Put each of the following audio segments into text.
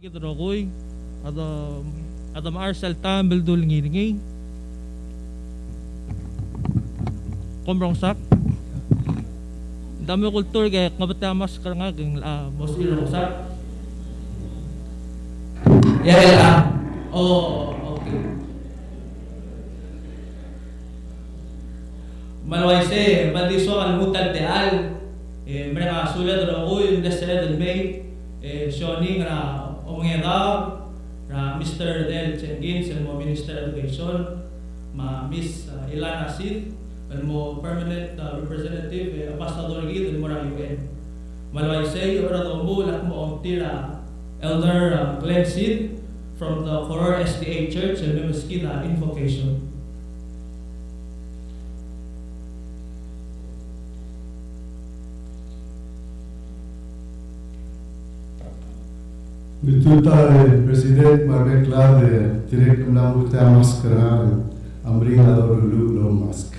Rokoy, Adam Arcel Tambel Dul Ngiringi, Komrongsak, Dami kultur kaya kabatamas ka nga kung mostly rongsak. Yeah, okay. Malwaise, maliso ang mutal teal, mereka sulit Rokoy, Deseret del May, Shoni nga Omengeda, Mr. Del Jenkins and Hon Minister Education, Miss Ilana Seid, and Permanent Representative Ambassador Gid and Mora UN. Malwaise, ora tombo lak mo tira Elder Glenn Seid from the Horror SDA Church and Memaskina Invocation. Virtual President Marbe Claude, direct lang kita maskara, amring ador lulu lo mask.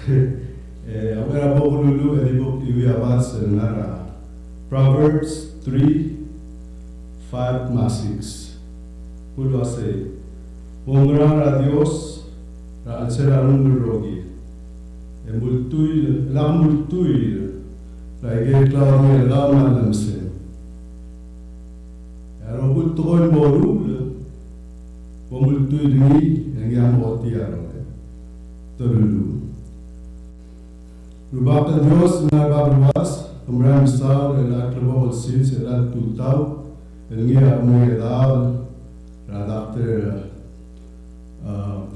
Agora pouco lulu é tipo que ia passar na Proverbs 3:5-6. Pulo assim, honrar a Deus, para ser aluno rogi. É multui, lá multui, lá que Claude lá malamse. Robul tuon morul, bomul tuidni yang motiaro, terulu. Rubata Dios na babwas, umram star elak lebol sis elak tutau, elngia umedal, Dr.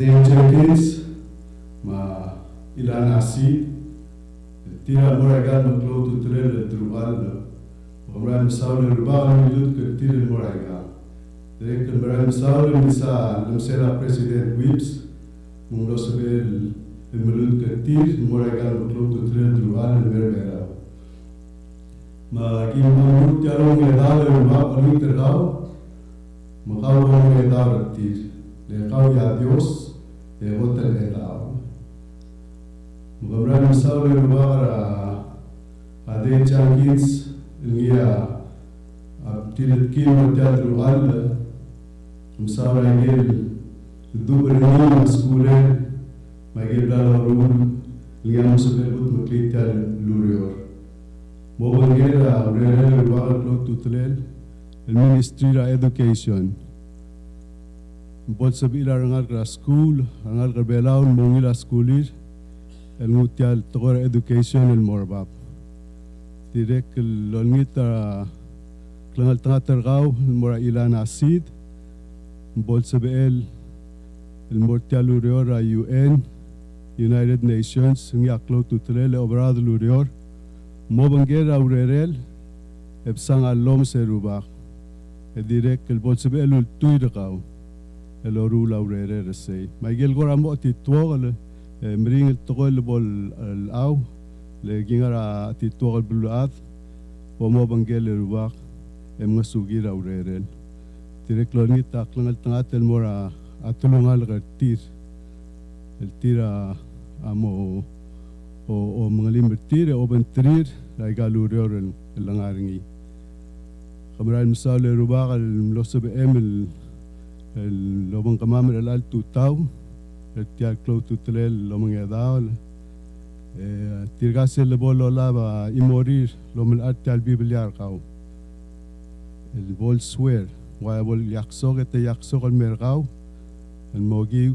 Jenkins, ma Ilana Seid, tira moragal maklo tutrel trual. Umram Saul Rubal Milut Kertil Moraga. Direct Umram Saul Misa Lemsera President Whips Mungosabel Milut Kertil Moraga Muklo Tutrel Rubal Merbera. Ma Kim Tiaro Medal Rubal Alu Tergao Makau Medal Tir. Lekau ya Dios de Hotel Edao. Umram Saul Rubal Ade Jenkins Ilgia tilit kimo teatro al musawra ngel dubri ni skule magel dala rul ilgia musabel but maklitar lurior mo ngela urel rual klok tutlel el ministry of education bot sabila rangal gra school rangal gra belaun mongila schoolir el mutial togor education el morbab direct lolngita klangal tanga tergau mora Ilana Seid bol sebel el mortia lurior a UN United Nations ngiaklo tutlele obrad lurior mobangera urerel ebsang alom seruba direct el bol sebel ul tuirgau el orula urerel sei magel gora mo titwol mring el togol bol al au le gingara titwal buluat o mo bangel ruwak masugira urerel direk loni taklangal tangatel mora atulungal gartir el tira amo o mangalim bertir o bentrir la galuror el langaringi kamral misale ruwak el losobe el lobang kamamel el altu tau el tiar klo tutlel lomang edal tirgase le bolo lava y morir lo mel arte al bibliar kau el bol swear wa bol yaksog ete yaksog al mergau el mogi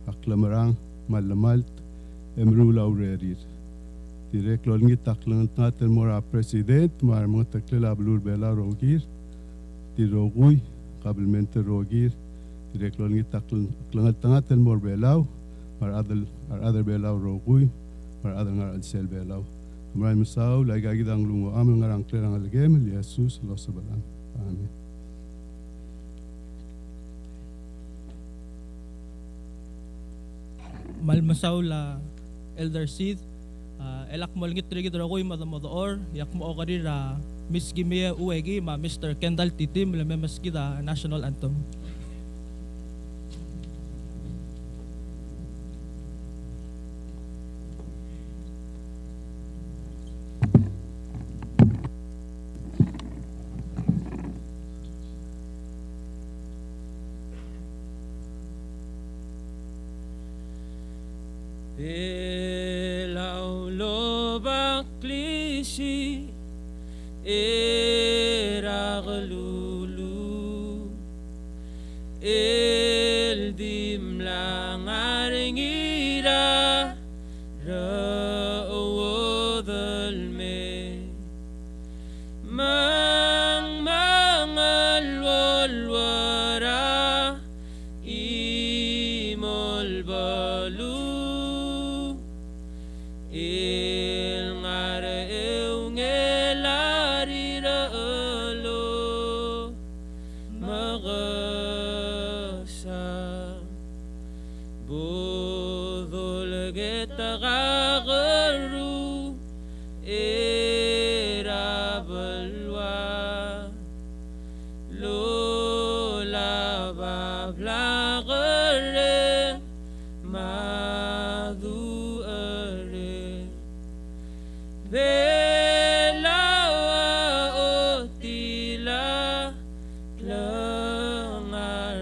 aklamarang malamalt emru laurerir direk lo ngi taklan tatel mora president mar mo taklela blur bela rogir tirogui qabilmente rogir direk lo ngi taklan tatel mor belau mar adal belau rogui para ada ngar al sel belau amrai musau lai gagi dang lungo am ngarang klerang al gem Jesus lo sabalan amen Mal masaw la Elder Seid elak malngit trigi Rokoy madamodoor yak mo okari Miss Gimea Uegi ma Mr. Kendall Titim le memaski da national anthem. si era galulu el dim lang aringira ra owadal me mang mangal walwara imol balu il ngare eungelari ra alo magasa bodol getagaru era balwa lola bablagare madu are belawa otila langaragi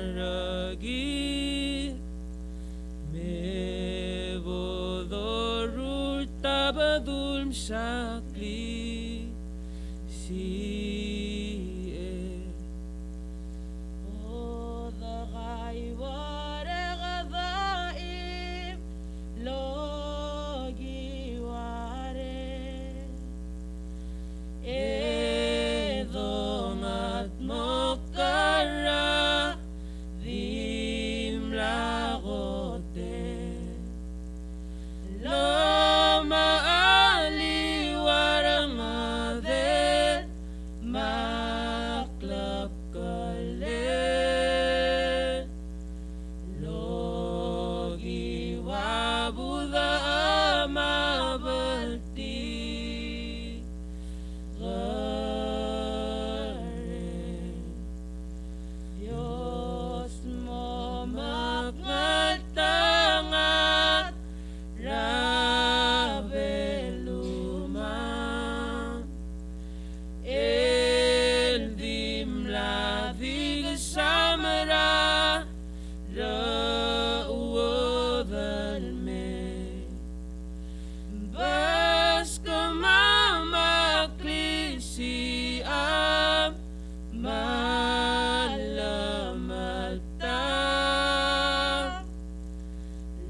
me bodorul tabadul sakli si o the gai ware gavaim logi ware edomat mokara dim lagote lama ali warangade maklap kale logi wabuda amabalti Diyos mo magmatangat rabeluma el dim lavig samara rauwadal me bas kamamakli am malamata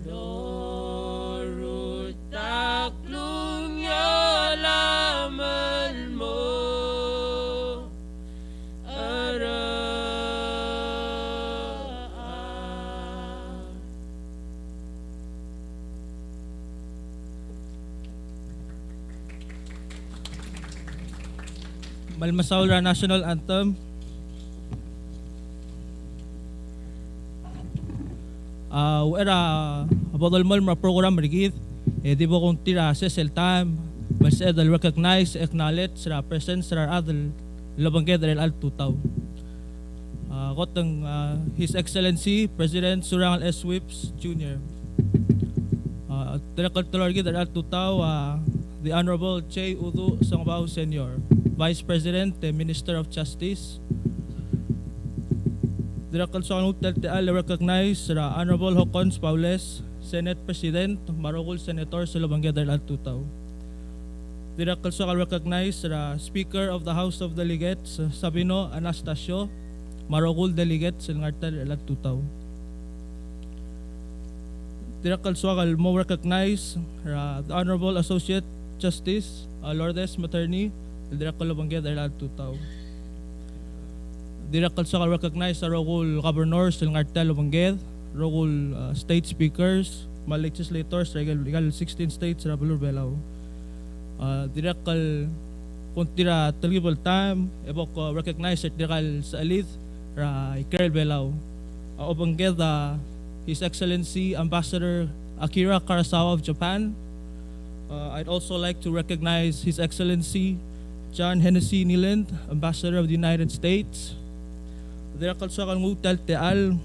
lorut taklong yalamal mo araan. Malmasaul ra national anthem. Wera abodol mal ma program rigid di bo kung tira el time mas edal recognize acknowledge ra presence ra adal labangged ra al tutaw gotang His Excellency President Surangal S. Whips Jr. Direkal tulorgid ra al tutaw the Honorable Che Udu Sangbao Senior, Vice President Minister of Justice. Direkal sa kanutel te al recognize ra Honorable Hocons Paules, Senate President, Marogul Senator sa Labangged al tutaw. Direkal sa recognize ra Speaker of the House of Delegates Sabino Anastasio, Marogul Delegate sa ngartal al tutaw. Direkal sa mo recognize ra the Honorable Associate Justice Lourdes Materni, Direkal Labangged al tutaw. Direkal sa recognize sa Rogul Governors ng Ngartal Labangged, Rogul State Speakers, mga legislators, legal 16 states, Rabalur Belaw. Direkal kuntira talgibol time, ebok recognize at direkal sa alid, Ikerel Belaw. Obangged His Excellency Ambassador Akira Karasawa of Japan. I'd also like to recognize His Excellency John Hennessy Niland, Ambassador of the United States. Direkal sa kangutal teal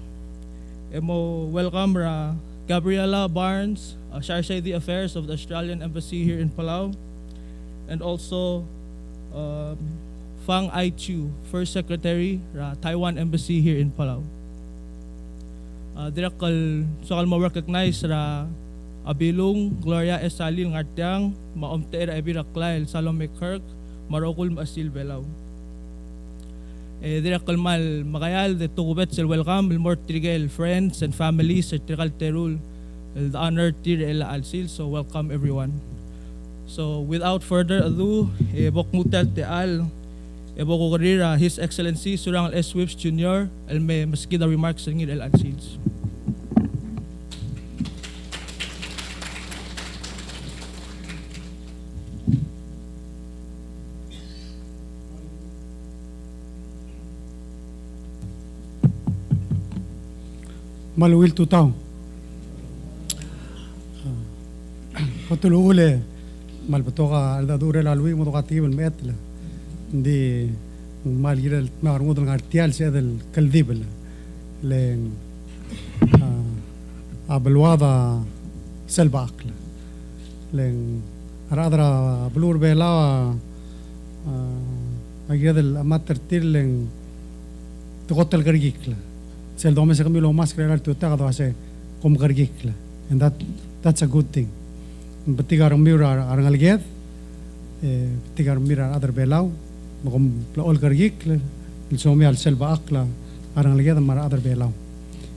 emo welcome ra Gabriela Barnes, Charge the Affairs of the Australian Embassy here in Palau, and also Fang Ai-Chu, First Secretary ra Taiwan Embassy here in Palau. Direkal sa kalmo recognize ra Abilong Gloria Esalil Ngartiang, Maomteer Ebira Klail Salome Kirk, Marokul Masil Belaw. Dira kalmal magayal de tugubet sel welcome el mortrigel friends and families at Trigal Terul the honor tir el alsil, so welcome everyone. So without further ado, bokmutel te al bokogarira His Excellency Surang S. Whips Jr. el may maskida remarks ng el alsils. Maluwil tutaw. Patulule malbato ka aldadure lalwi mo to katibal metla. Hindi malgira marungo ng artial sa del kaldibal. Len abalwada selba akla. Len aradra blur bela agira del amater tirlen tokotel gargikla. Sel dome se camilo mas crear tu tagado hace como gargikla, and that's a good thing. Batigar mira arangalget, batigar mira other belau, magom all gargikla, il somi al selva akla arangalget mara other belau.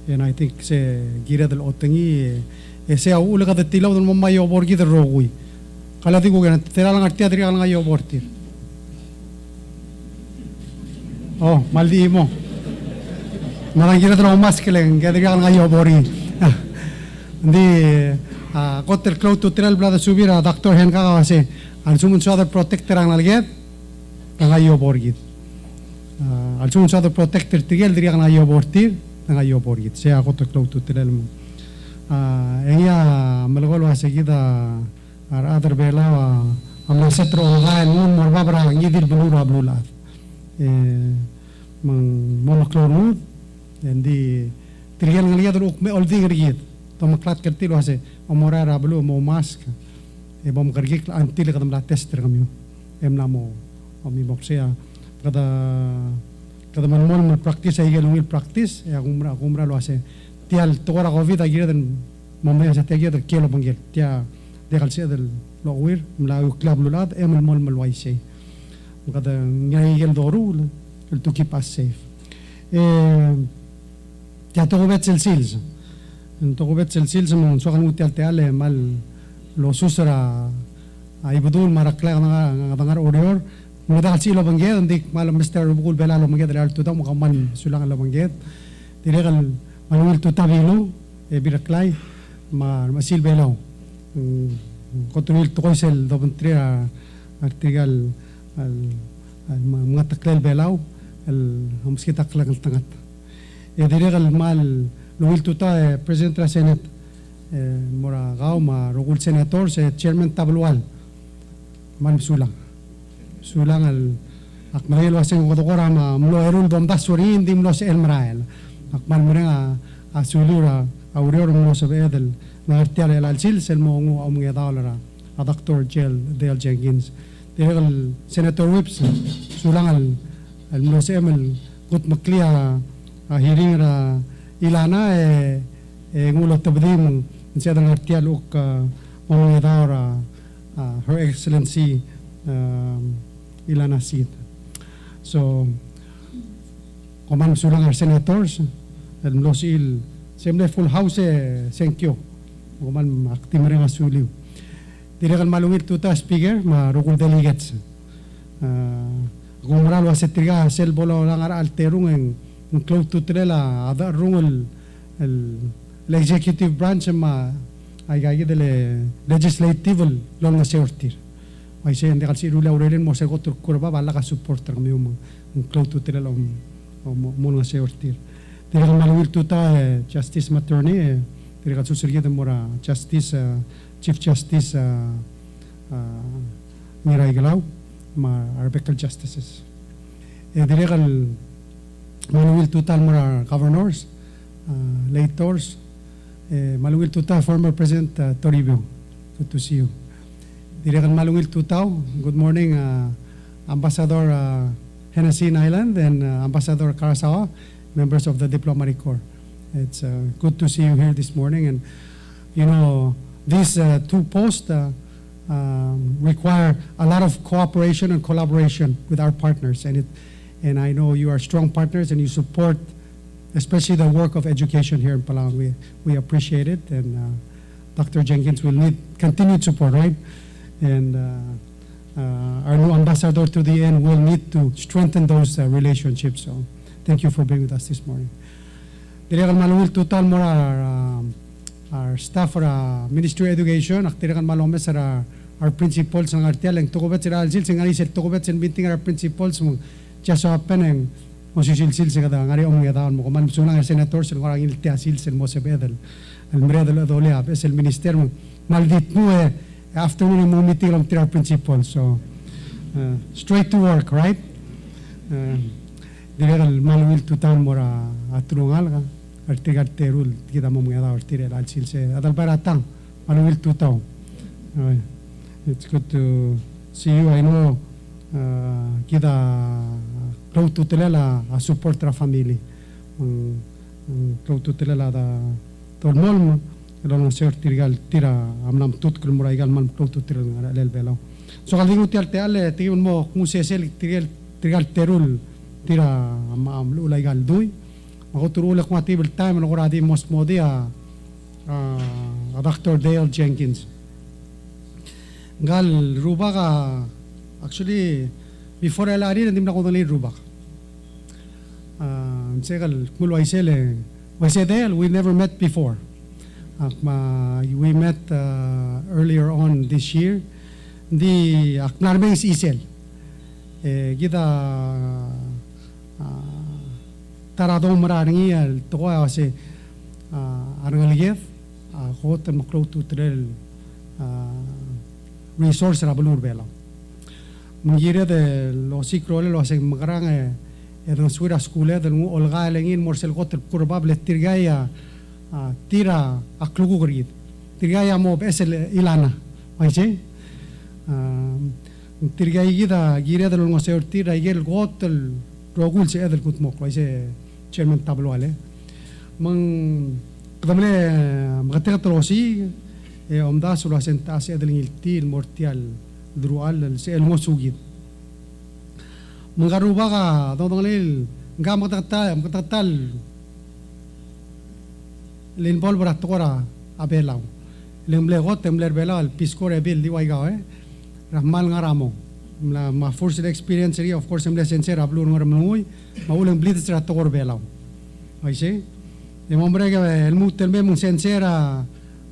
And I think se gira del otengi se ulaga de tilaw del mamayo borgi de rogui. Kala digo que tera lang artia diri lang ayo bortir. Oh, maldi mo. Nalangira tro mas kelen gadrigal ngayo bori. Ndi kotel cloud to trail blada subira doctor hen ka kasi al sumun other protector ang nalget ngayo borgit. Al sumun other protector tigel dirigal ngayo bortir ngayo borgit. Se kotel cloud to trail mo. Enya malgol wa seguida other bela amla setro ngain mun morbabra ngidir bulura bulula. Monoklorud Hindi tirgal ng liya dulu me oldi gergit to maklat kerti lo hase omora rablu mo mask e bom gergik antil kadam la tester kami emna mo omi boxea kada man mon practice ay gelungil practice e agumra lo hase tial tora covid agir den mamaya sa tiagir der kelo bangel tia degal se del lo wir mla club lulad em mol mal waise kada ngai gel doru el to keep us safe Ya togubet el sils. Togubet el sils mo so kan utial teale mal lo susra ay budul marakla nga dangar orior mo dal silo bangged ndik mal Mr. Bugul bela lo mangged al tuta mo kaman sulang lo mangged. Dilegal manuel tutabilo e biraklay masil belaw. Kotunil tokoysel dobentria artigal al mga taklel belaw al hamski taklang tangat. Diregal mal luwil tuta President la Senate mora gaw ma rogul senator se chairman tablual man sulang al akmail waseng kodokora ma mlo erul bomda suri indim lo se elmrael akmal mrenga asulura aurior mo se bedel na artial el alsil sel mo ngo amge dalara a Dr. Jenkins diregal senator whips sulang al mlo se emel gut maklia hearing ra Ilana ngulo tabdim sa dang artial uk omedara Her Excellency Ilana Seid. So koman sulang ar senators el losil semble full house thank you koman aktimre nga suliw diregal malungit tuta speaker ma rukul delegates gumral wasetriga sel bolo lang ar alterung en close to trela ada rung el executive branch ma ay gagi dele legislative long na seortir ay se ndekal si rula urelen mo se gotur kurba bala ka supporter kami close to trela mo na seortir dire malwir tuta justice maternity dire ka susurgida mora justice chief justice Mirai Galaw ma arbitral justices dire kal Manuel Tuta mura governors, lators, Manuel Tuta former President Toribio. Good to see you. Direkan Manuel Tuta, good morning, Ambassador Hennessy Island and Ambassador Carasawa, members of the Diplomatic Corps. It's good to see you here this morning. And you know, these two posts require a lot of cooperation and collaboration with our partners, and I know you are strong partners and you support, especially the work of education here in Palawan. We appreciate it, and Dr. Jenkins will need continued support, right? And our new ambassador to the end will need to strengthen those relationships. So thank you for being with us this morning. Tirakan malungil total mo our staff for Ministry of Education, tirakan malungil sa our principals ng artial, ang tukubet sila alsil, sing anisel tukubet sin binting our principals mo, just so happen ang masisilsil sa kada, ngari omong yataon mo, kuman sunang senators, ang orang ilti asil sin mo sa bedel, ang mredel adole es el minister mo, maldit mo afternoon mo meeting lang tira principals, so straight to work, right? Diregal malungil tutan mo atulungal ka, artigal terul, kita mo mga tao, artigal alsil se, adal paratang, malungil tutaw. It's good to see you. I know kita close to telela support ra family. Close to telela da tolmol mo, elong sir tirigal tira amnam tut kul muraigal man close to tira lel belo. So kalingut yalte ale tingin mo kung sesel tirigal terul tira am ulaigal duy. Ako turula kung atibel time no kuradi most modi Dr. Dale Jenkins. Gal ruba ka, actually before LRE nandim na ko nalay ruba. Sekal kul waisel Dale, we never met before. We met earlier on this year. Di aknarmeng isel. Kita taradong marangi al toko kasi arangaligef ako tan maklo to trail resource ra balur bela mangira de lo sikrole lo se magrang edon suira skule de un olga lengin morsel got probable tirgaya tira aklugu grid tirgaya mo besel ilana oise tirgaya gida gira de lo se tira igel got rogul se edel kut mo oise chairman tablo ale mang kadamle magatek trosi omda sulla sentasi adaling iltil mortial drual se elmo sugid mangaruba ka dodong lil ngam katatal lin bol brat kora abelaw lemble got temler belal piskore bil diway gaw rahmal ngaramo ma first experience ri of course emle sincere ablu ngaramui maulang blitz rat kor belaw ay se hombre que el mutel me mun sincera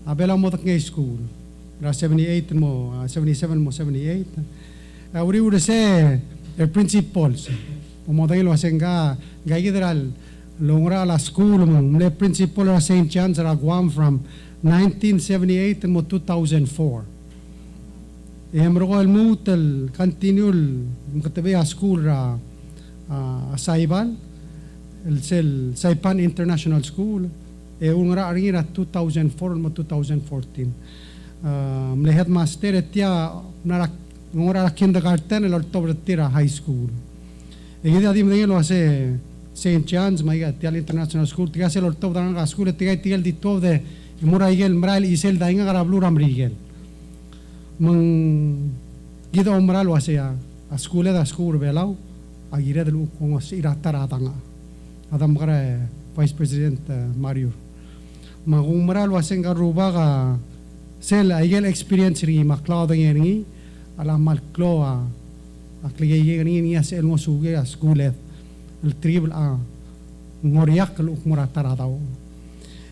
abela mo tak school ra 78 mo 77 mo 78 uri uri se el principals mo dai lo asenga gaigidral longra la school mo le principal ra St. John's ra Guam from 1978 mo 2004 emro el mutel continual mkatabe school ra Saipan el Saipan International School ungra aringira 2004 mo 2014 le headmaster etia nara ngora kindergarten el october tira high school gida dim de lo hace St. John's maiga tial International School tiga el october nga school tiga tigal di to de mura igel mral isel dainga garablu ramrigel mang gida umral lo hace a school da school belau agire del ko ira taratanga adam gara Vice President Mario magumral wasen garuba ka sel aigel experience ri maklaw da ngeni ala malklo akligay ngeni ya sel mo suge a schoolet el triple a ngoriak lu kumura tarataw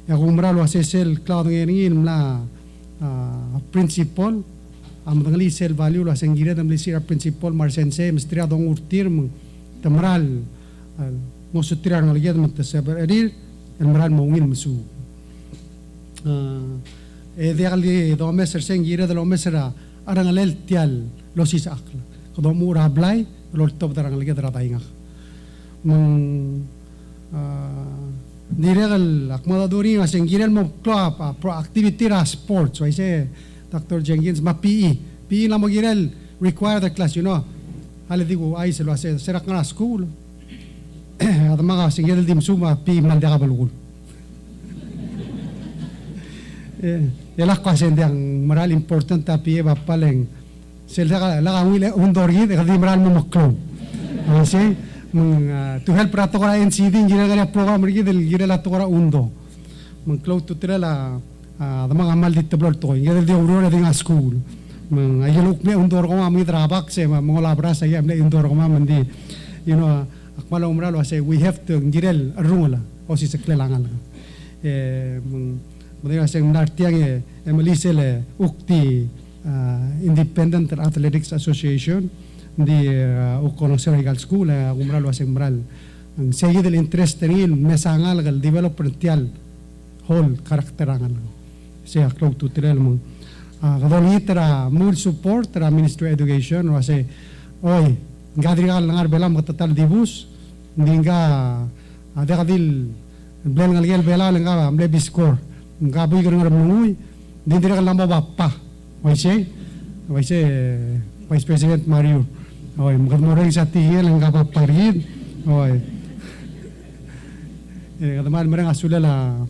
ya gumral wasen sel klaw da ngeni mla principal am dangali sel value la sengire dam lisira principal marsense mistria dong urtir tamral mo sutira ngalged matasaber edir el maral mo ngil musu de ali do meser sengire de lo mesera arangalel tial los isakla kodo mura blay lo top darangalged ratainga mong diregal akmada duri sengire mo club pro activity ra sports I say Dr. Jenkins ma PE la mo girel require the class hali digo ay se lo hace serak nga school mga singil dim suma pi mandaka balugul Elak kasi yang maral important tapi bapaleng sila la wile undorgi de kadi maral mo maklo. Kasi to help rato kora NCD gira kaya program rigi del gira la to kora undo. Maklo tutira la mga amal dito blor to. Gira di aurora di nga school. Ayeluk me undor ko mami trabak se mga labra sa yam le undor ko mandi. You know, akmala umral wa say we have to girel arungala o si seklelangan. Mudaya sa nartiang emalisele ukti Independent Athletics Association di ukonoser high school umral wa sembral ang sige del interest rin mesangal gal developmental whole karakterangan siya club tutirel mo kadali tra more support tra Ministry of Education wa say oy gadrigal langar belam matatal dibus ndinga ada kadil blen ngalgel bela nga amle biskor ngaboy garang ramngoy dindira lamba bappa Vice President Mario oy magmoreng sa tigil ang kapaparid oy kadamal mereng asula la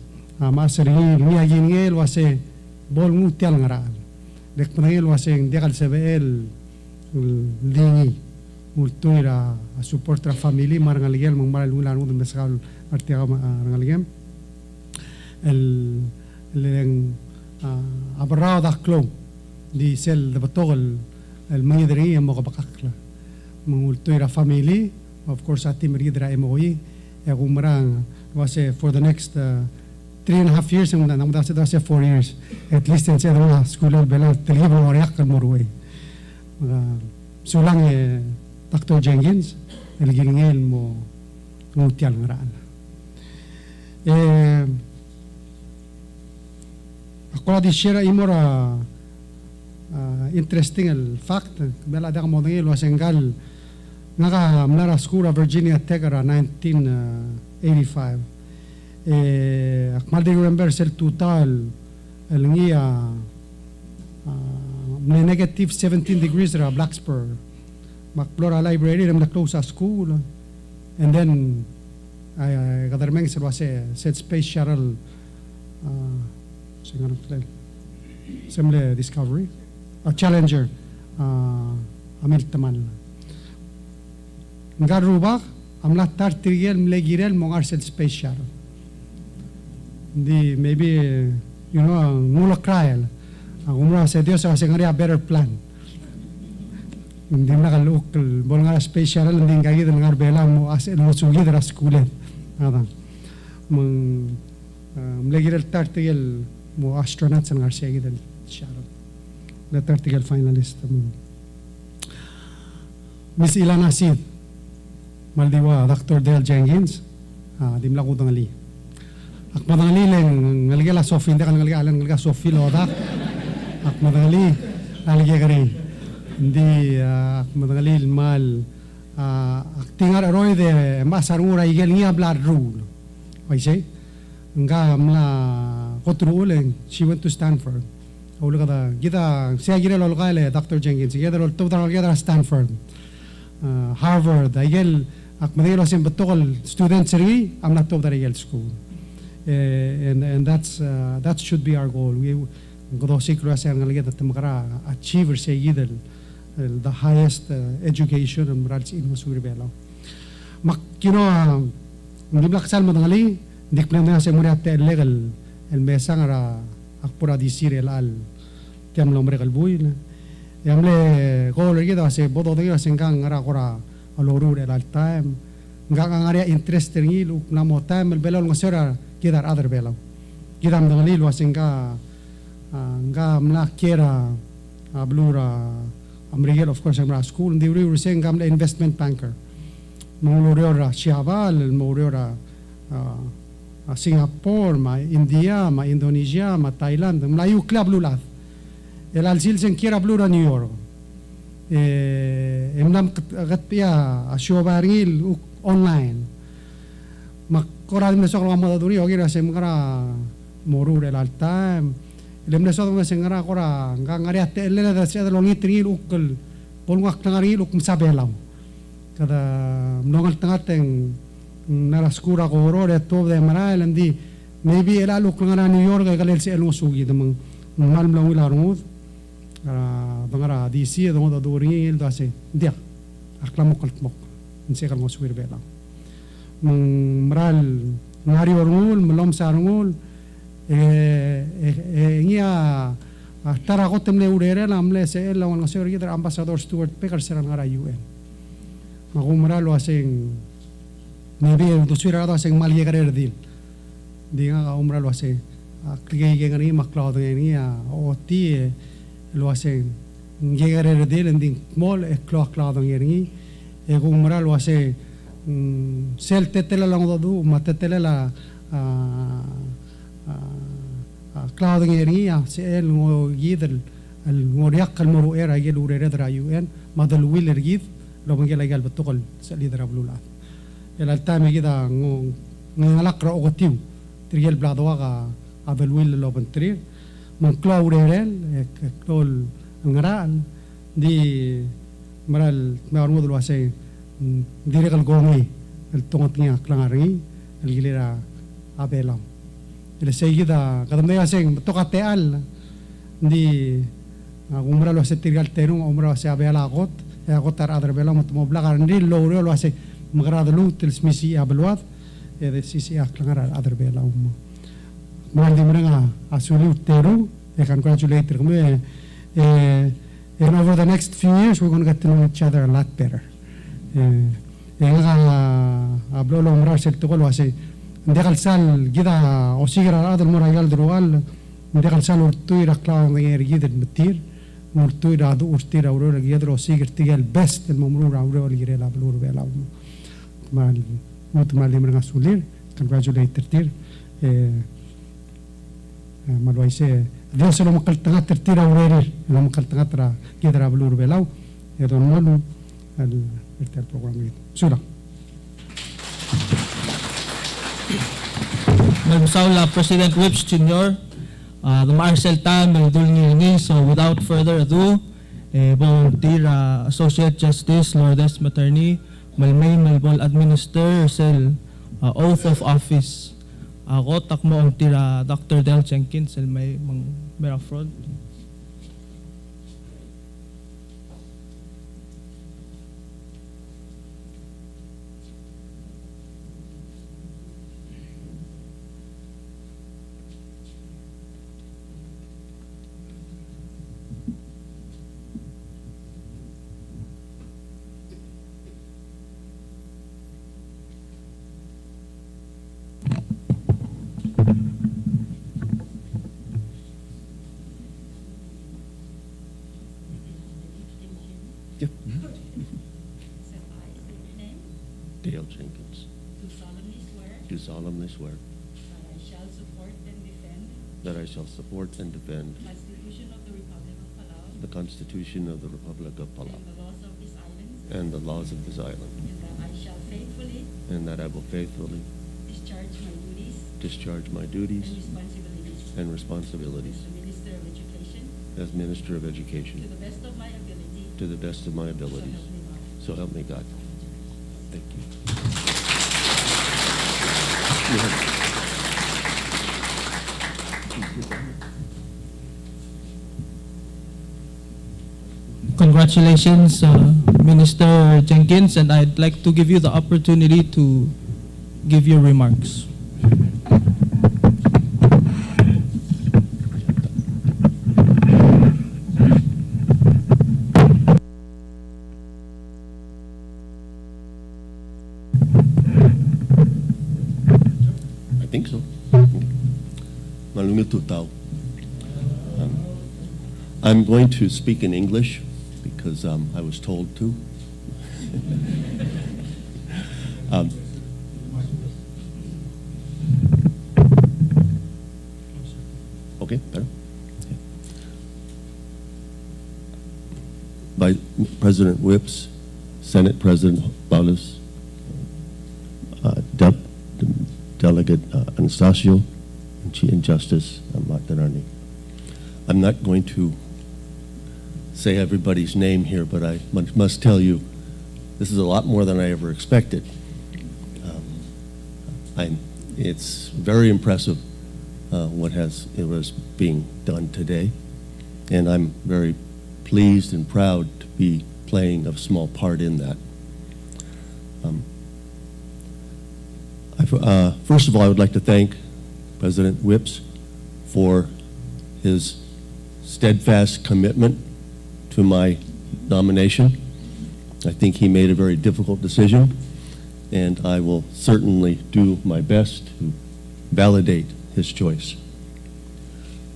masari niya gingel wase bol ngutial ngaral dek panangil wase dekal sebel lingi multuira support ra family marangaligel mangmaral ulan udon mesakal artiya marangaligem el abarrao daklo di sel batol el mangidri mo kabakakla mangultuira family of course ati meridra MOE e kumrang wase for the next 3.5 years ang nang dasa 4 years at least in sa school bela telebo oriak kan morwe sulang Dr. Jenkins el gilingel mo ngutial ngaran ako di share imora interesting el fact bela da mo ngel wasenggal nga mlara school of Virginia Tech era 1985 akmal di remember sel total el ngia negative 17 degrees era Blacksburg Maclora library ram na close sa school and then kadarmeng sel wase set space shuttle semble discovery a challenger amil taman ngarubak amla tartigel mlegirel mongar set space shuttle di maybe you know ngulo trial umra sa Dios sa ngari a better plan hindi na kaluk bol nga space shuttle hindi kagi ng arbela mo as no sugi dra skulet ada mong mlegirel tartigel mo astronauts ang arsegi del shuttle the article finalist Miss Ilana Seid maldiwa Dr. Del Jenkins dimla ko tangali akmadangali leng ngalgela Sophie hindi ka ngalgalan ngalga Sophie loda akmadangali alge gari hindi akmadangali mal aktingar aroy de masarura igel ngia blood rule oise nga mla kotruleng she went to Stanford ulo kada kita siya gira lol kale Dr. Jenkins kita lol total kita Stanford Harvard igel akmadelo sim betokol students ri am not top that igel school and that should be our goal we godo sikro sa ngalget at makara achiever say gidel the highest education and morals in Missouri belo mak hindi blaksal madangali dik na sa muna at legal el mesang ara akpura di sire al tiam lombre kalbuy na yamle ko lagi da se bodo de sengkang ara kora aloru el al time ngang area interest ringi lu na mo time el belal ngasera kidar other belal kidam dangali lu sengka nga mla kera blura amrigel of course amra school ndi uri sengam le investment banker mongolora siabal mongolora Singapore, ma India, ma Indonesia, ma Thailand, melayu club lulat. El alsil sen kira blura New York. Emnam katpia asyobaril online. Makoral na sok mga duri ogi ra sem kara moru el altam. Lem na sok sem kara kora ngari ate le da sia lo ngitril ukul polwak tangari uk msabelaw. Kada mnongal tangateng naraskura ko oro de top de maral andi maybe elalok nga New York ay kalel si elong sugi damang malam lang ilarungod dangara DC dong da doring il da se dia aklamok kaltmok inse kalmo suwir bela maral ngari orngul melom sarungul ngia tara kotem le urere lamle se lawan ngasor gider ambassador Stuart Pecker serang ngara UN makumara lo asing maybe to swira da asing malye karer dil dinga ka umra lo asing klige ngani maklaw ngani oti lo asing ngegare dil ending mol clock claw ngani umra lo asing sel tetela lang do matetela la claw ngani se el ngo gidel el ngoriak al moro era gel urere dra UN madal willer gid lo mangela gal betukol sa lidera blula el altame gida ngalak ra ogotiu trigel bladwa ga abel will lo bentrir mon claw urere tol ngaral di maral maarmo do ase direkal gongi el tongatnya klangari el gilera abelam el seguida kadamay aseng tokateal di umra lo ase trigal terung umra ase abela got agotar adar bela mo blagar ndi lo lo ase magradalu tel smisi abelwat de sisi aklangara adar bela mal di menga asuli teru congratulate me and over the next few years we're going to get to know each other a lot better ablo lo umra se to lo ase ndekal sal gida osigira adar moragal drogal ndekal sal urtuira klaw ngir gidel metir murtu iradu urtira aurora giadro sigir tigal best el momrur aurora girela blur bela mal mutmal limra sulir congratulate tertir malwaise Dios lo makal tanga tertir aurora lo makal tanga tra giadra blur bela don molu el programa sura Magsaula President Whips Jr. The Marcel Tam Dulngi. So without further ado, volunteer Associate Justice Lourdes Materni Malmay Malbol Administer Sel Oath of Office. Ako takmo ang tira Dr. Del Jenkins el may mera fraud. Dale Jenkins. Do solemnly swear. That I shall support and defend. That I shall support and defend. The Constitution of the Republic of Palau. The Constitution of the Republic of Palau. And the laws of this island. And the laws of this island. And that I shall faithfully. And that I will faithfully. Discharge my duties. Discharge my duties. And responsibilities. And responsibilities. As Minister of Education. As Minister of Education. To the best of my ability. To the best of my abilities. So help me God. So help me God. Thank you. Congratulations, Minister Jenkins, and I'd like to give you the opportunity to give your remarks. I think so. Malungit tutao. I'm going to speak in English because I was told to. Okay, better. Okay. By President Whips, Senate President Paulus, Delegate Anastasio, and Justice Matarani. I'm not going to say everybody's name here, but I must tell you, this is a lot more than I ever expected. It's very impressive what was being done today. And I'm very pleased and proud to be playing a small part in that. First of all, I would like to thank President Whips for his steadfast commitment to my nomination. I think he made a very difficult decision, and I will certainly do my best to validate his choice.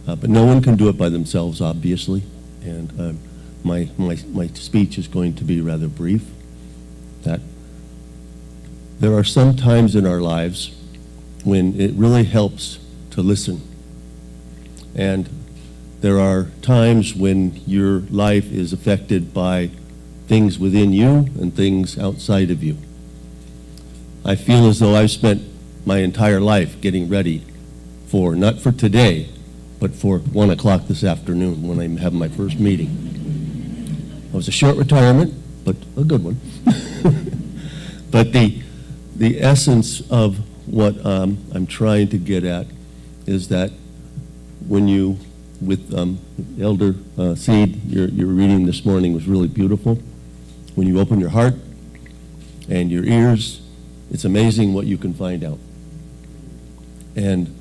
But no one can do it by themselves, obviously, and my speech is going to be rather brief. That there are some times in our lives when it really helps to listen. And there are times when your life is affected by things within you and things outside of you. I feel as though I've spent my entire life getting ready for, not for today, but for 1 o'clock this afternoon when I have my first meeting. It was a short retirement, but a good one. But the essence of what I'm trying to get at is that when you, with Elder Seid, your reading this morning was really beautiful. When you open your heart and your ears, it's amazing what you can find out. And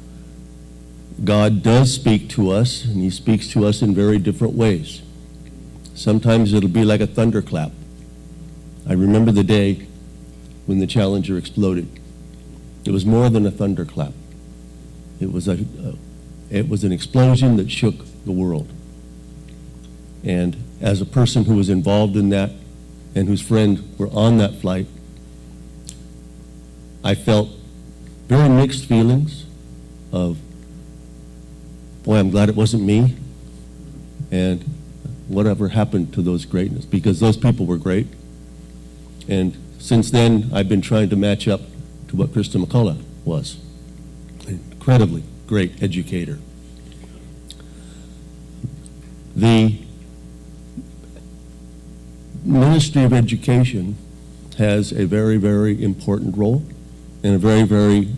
God does speak to us, and he speaks to us in very different ways. Sometimes it'll be like a thunderclap. I remember the day when the Challenger exploded. It was more than a thunderclap. It was an explosion that shook the world. And as a person who was involved in that and whose friends were on that flight, I felt very mixed feelings of, boy, I'm glad it wasn't me, and whatever happened to those greatness, because those people were great. And since then, I've been trying to match up to what Krista McCullough was. An incredibly great educator. The Ministry of Education has a very, very important role and a very, very,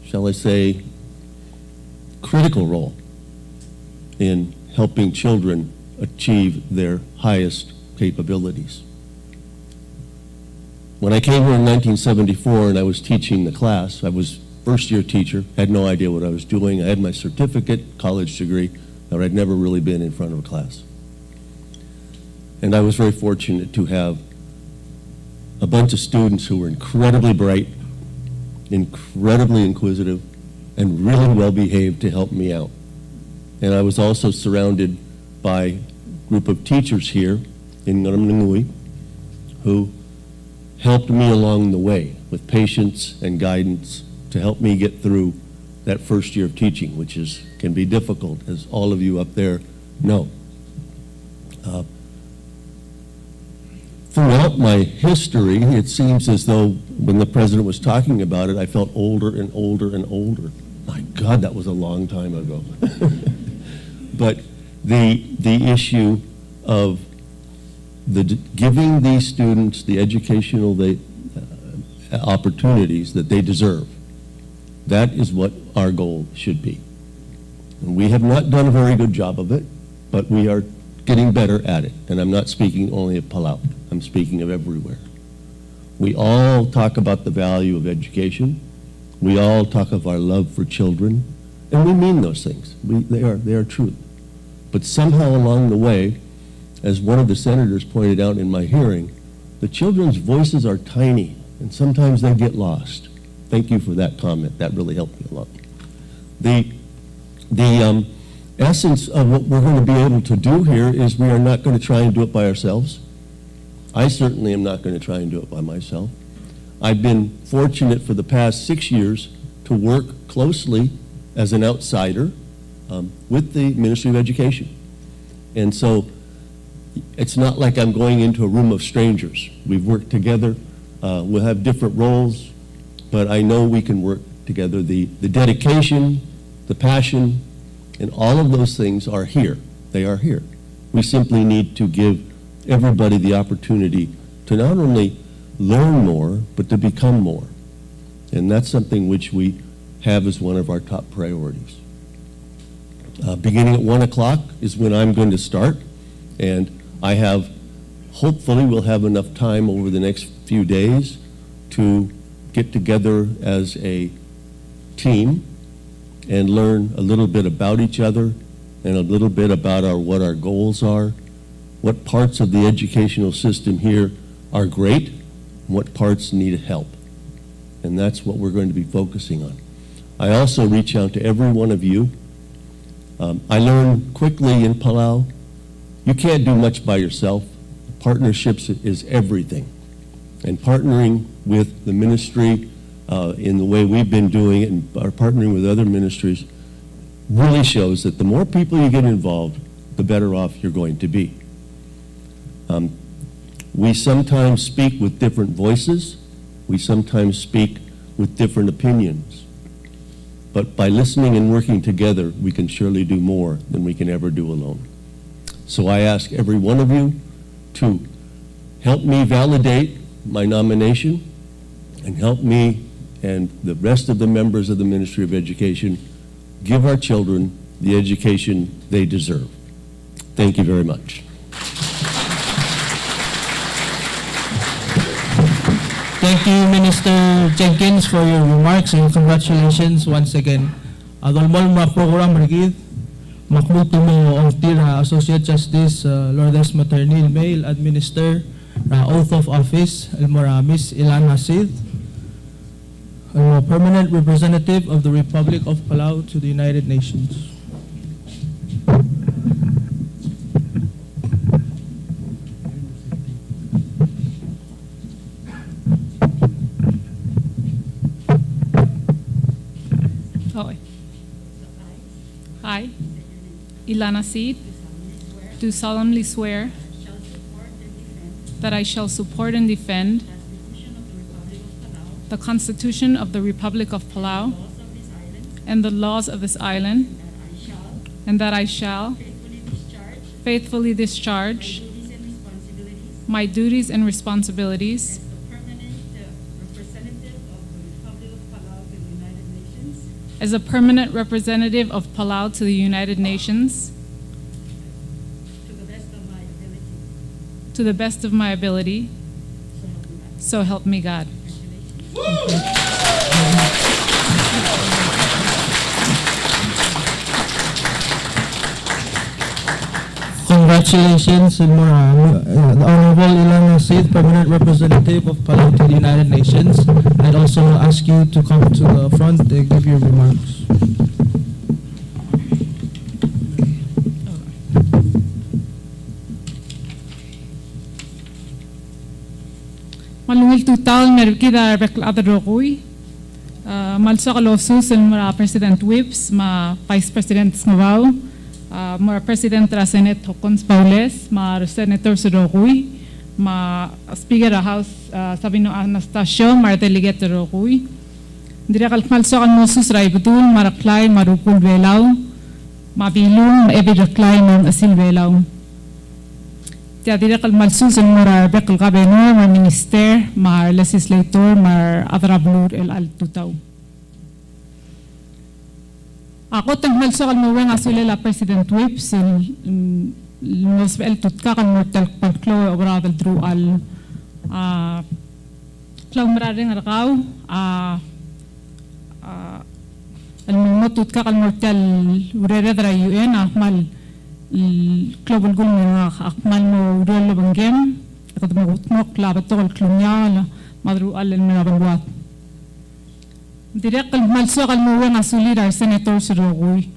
shall I say, critical role in helping children achieve their highest capabilities. When I came here in 1974 and I was teaching the class, I was first-year teacher, had no idea what I was doing. I had my certificate, college degree, but I'd never really been in front of a class. And I was very fortunate to have a bunch of students who were incredibly bright, incredibly inquisitive, and really well-behaved to help me out. And I was also surrounded by a group of teachers here in Ngaramnangui who helped me along the way with patience and guidance to help me get through that first year of teaching, which can be difficult, as all of you up there know. Throughout my history, it seems as though when the president was talking about it, I felt older and older and older. My God, that was a long time ago. But the issue of giving these students the educational opportunities that they deserve, that is what our goal should be. And we have not done a very good job of it, but we are getting better at it. And I'm not speaking only of Palau. I'm speaking of everywhere. We all talk about the value of education. We all talk of our love for children, and we mean those things. They are true. But somehow along the way, as one of the senators pointed out in my hearing, the children's voices are tiny, and sometimes they get lost. Thank you for that comment. That really helped me a lot. The essence of what we're going to be able to do here is we are not going to try and do it by ourselves. I certainly am not going to try and do it by myself. I've been fortunate for the past 6 years to work closely as an outsider with the Ministry of Education. And so it's not like I'm going into a room of strangers. We've worked together. We'll have different roles, but I know we can work together. The dedication, the passion, and all of those things are here. They are here. We simply need to give everybody the opportunity to not only learn more, but to become more. And that's something which we have as one of our top priorities. Beginning at 1 o'clock is when I'm going to start, and hopefully we'll have enough time over the next few days to get together as a team and learn a little bit about each other and a little bit about what our goals are, what parts of the educational system here are great, and what parts need help. And that's what we're going to be focusing on. I also reach out to every one of you. I learned quickly in Palau, you can't do much by yourself. Partnerships is everything. And partnering with the ministry in the way we've been doing it and are partnering with other ministries really shows that the more people you get involved, the better off you're going to be. We sometimes speak with different voices. We sometimes speak with different opinions. But by listening and working together, we can surely do more than we can ever do alone. So I ask every one of you to help me validate my nomination and help me and the rest of the members of the Ministry of Education give our children the education they deserve. Thank you very much. Thank you, Minister Jenkins, for your remarks, and congratulations once again. Adolmol mga program rigid, makmuto mo ang tira Associate Justice Lourdes Maternil Mail Administer Oath of Office Miss Ilana Seid, Permanent Representative of the Republic of Palau to the United Nations. Okay. I, Ilana Seid, do solemnly swear that I shall support and defend the Constitution of the Republic of Palau and the laws of this island, and that I shall faithfully discharge my duties and responsibilities as a permanent representative of Palau to the United Nations to the best of my ability. So help me God. Congratulations, the Honorable Ilana Seid, Permanent Representative of Palau to the United Nations. I'd also ask you to come to the front to give your remarks. Malungil tutal merkida rekladrokui. Malso kalosus el mara President Whips, ma Vice President Smavau, mara President ra Senate Hokons Paules, ma Senator Sirokui, ma Speaker ra House Sabino Anastasio, mara Delegate Rokui. Dire malso kalosus ra ibudul mara klay marukul velau, ma bilung ebi klay mang asil velau. Tia dire malsus el mara bekal gabeno, ma minister, ma legislator, ma adrablur el altutau. Ako tangmal sa kalmuweng asuli la President Whips el tutka kan mortal pagklo obradal drual klaw maring arkaw el mo tutka kan mortal urere dra UN akmal global gul nga akmal mo urelo banggem at magutmok labat to kalklunya madru al el merabanwat. Direct malso kalmuweng asulira Senator Sirokui.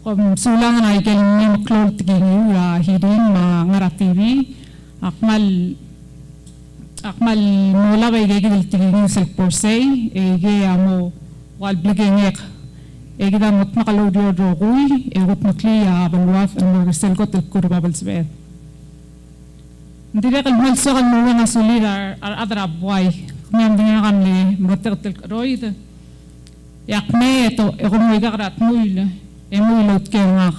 Kung sulang na ikel ni maklol tiging hirin ngara TV akmal mula ba igigil tiging sel porsay ege amo wal blagengek ege da mot makalaudio Rokui egot makli banwaf ang resel got el kurbabal sbet. Direct malso kalmuweng asulira adra boy kung dinga kamli motel roid yakme ito kung may kakrat muil emulot kengak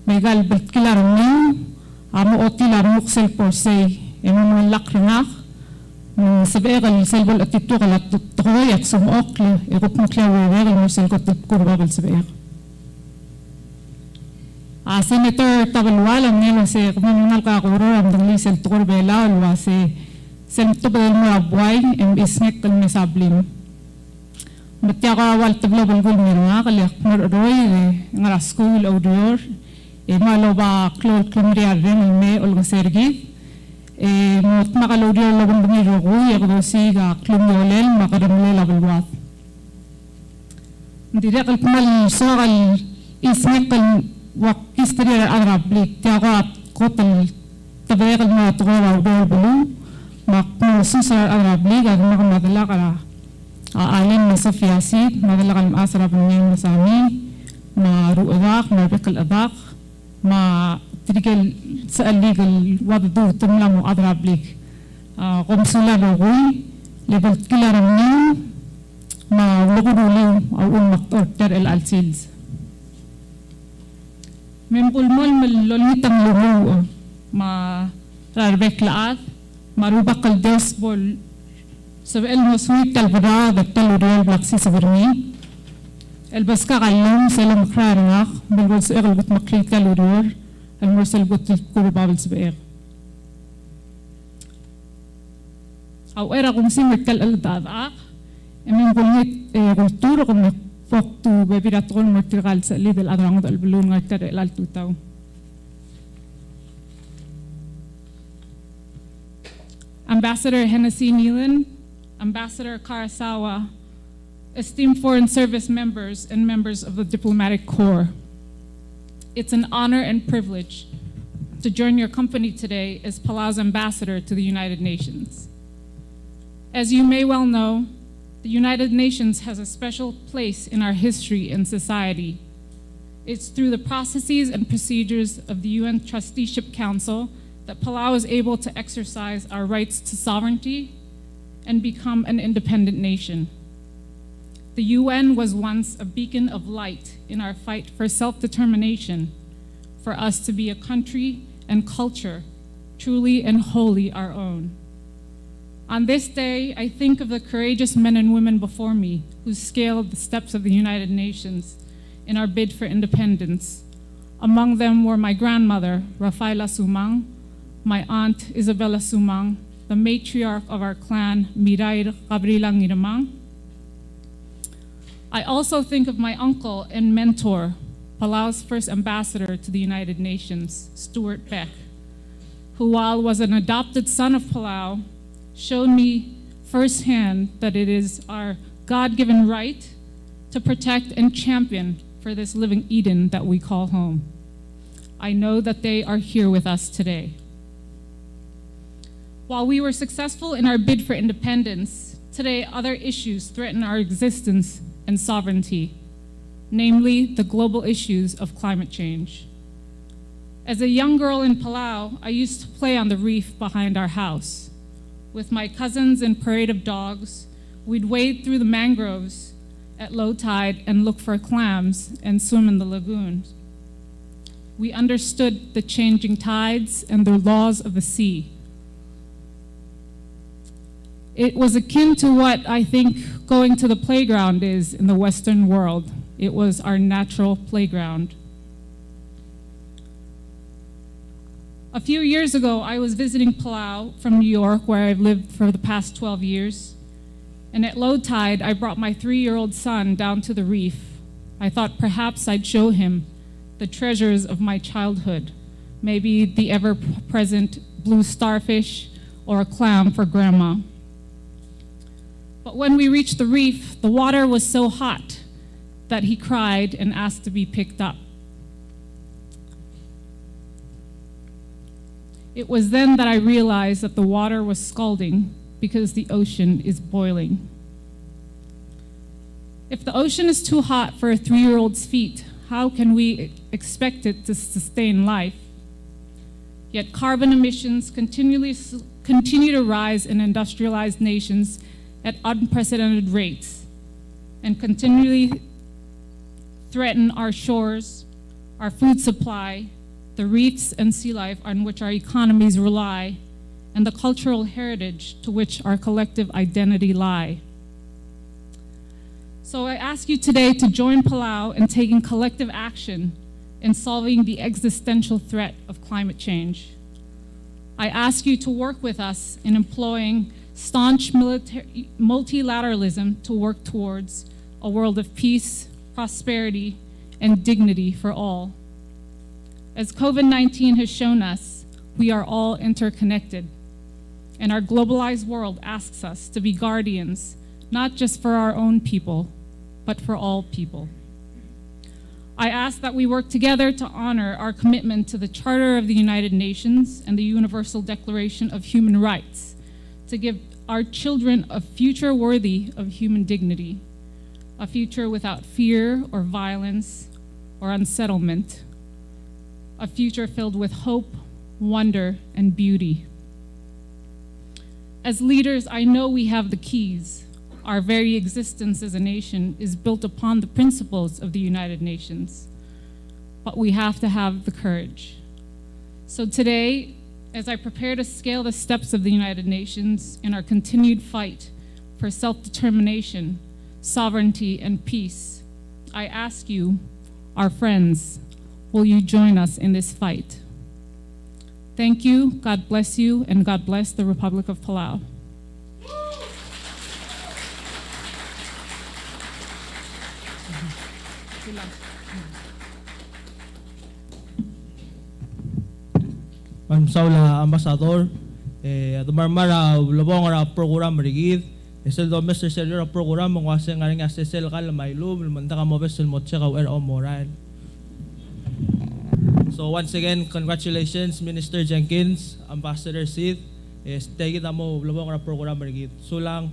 may galbert kilarong amo otilar muksel porsay emo lakringak sabekal selbol atito kalat tukoy at sumokla ekop mukla wewe musel kot kurbabal sabek Senator Tabalwalam nilo se kumunal ka kuro am dali sel tukor bela alwa se sel tubel mo abway em isnek kal mesablim. Matya ka wal tabla bulgul mirwa kalyak moroy ngara school audior malo ba klol klimriar ren me olga sergi mot makalaudior lagun bumiro ko yakosi ga klumyolel makaramle labalwat. Tidak kalkumal soal isnek kal wakistri arablik tiaga kotel tabekal mo tuwa audior bulu makmususar arablik ag makamadala kara alin na Sofiasi, madala kalim asara pangyayin masami, maruadak, marbekal adak, matirigel sa illegal wadadu tumla mo adrablik. Komsula rogoy, level kilaram niyo, mawakuduliw au unmaktorter el alsils. Mempulmol malolitang lumu, rarbek marubak kaldes bol, sabi el moswit talbara datal uriel blaksi sabarmi el baska kalum selam kharangak bilbol sa ekal gut maklit kal uriel el morsel gut kurubabel sabi ek aw era kung simit kal el dadak emin bulhit kultura kung nakpoktu bebiratol mortirkal sa lidel adrang dal belun ngartar el altutaw. Ambassador Hennessy Nealon, Ambassador Karasawa, esteemed foreign service members and members of the diplomatic corps. It's an honor and privilege to join your company today as Palau's ambassador to the United Nations. As you may well know, the United Nations has a special place in our history and society. It's through the processes and procedures of the UN Trusteeship Council that Palau is able to exercise our rights to sovereignty and become an independent nation. The UN was once a beacon of light in our fight for self-determination, for us to be a country and culture truly and wholly our own. On this day, I think of the courageous men and women before me who scaled the steps of the United Nations in our bid for independence. Among them were my grandmother, Rafaela Sumang, my aunt, Isabella Sumang, the matriarch of our clan, Mirair Gabriela Ngiramang. I also think of my uncle and mentor, Palau's first ambassador to the United Nations, Stuart Beck, who, while was an adopted son of Palau, showed me firsthand that it is our God-given right to protect and champion for this living Eden that we call home. I know that they are here with us today. While we were successful in our bid for independence, today other issues threaten our existence and sovereignty, namely the global issues of climate change. As a young girl in Palau, I used to play on the reef behind our house. With my cousins and parade of dogs, we'd wade through the mangroves at low tide and look for clams and swim in the lagoons. We understood the changing tides and the laws of the sea. It was akin to what I think going to the playground is in the Western world. It was our natural playground. A few years ago, I was visiting Palau from New York, where I've lived for the past 12 years. And at low tide, I brought my 3-year-old son down to the reef. I thought perhaps I'd show him the treasures of my childhood, maybe the ever-present blue starfish or a clam for grandma. But when we reached the reef, the water was so hot that he cried and asked to be picked up. It was then that I realized that the water was scalding because the ocean is boiling. If the ocean is too hot for a 3-year-old's feet, how can we expect it to sustain life? Yet carbon emissions continue to rise in industrialized nations at unprecedented rates and continually threaten our shores, our food supply, the reefs and sea life on which our economies rely, and the cultural heritage to which our collective identity lie. So I ask you today to join Palau in taking collective action in solving the existential threat of climate change. I ask you to work with us in employing staunch multilateralism to work towards a world of peace, prosperity, and dignity for all. As COVID-19 has shown us, we are all interconnected, and our globalized world asks us to be guardians, not just for our own people, but for all people. I ask that we work together to honor our commitment to the Charter of the United Nations and the Universal Declaration of Human Rights, to give our children a future worthy of human dignity, a future without fear or violence or unsettlement, a future filled with hope, wonder, and beauty. As leaders, I know we have the keys. Our very existence as a nation is built upon the principles of the United Nations, but we have to have the courage. So today, as I prepare to scale the steps of the United Nations in our continued fight for self-determination, sovereignty, and peace, I ask you, our friends, will you join us in this fight? Thank you, God bless you, and God bless the Republic of Palau. Saula Ambassador, Marmara, Lobonga program rigid, es el domestic seller program, Washing Aring Assessel Galamailu, Mandaka Mobesel Mochega or Moral. So once again, congratulations, Minister Jenkins, Ambassador Seid, take it amo Lobonga program rigid. Sulang.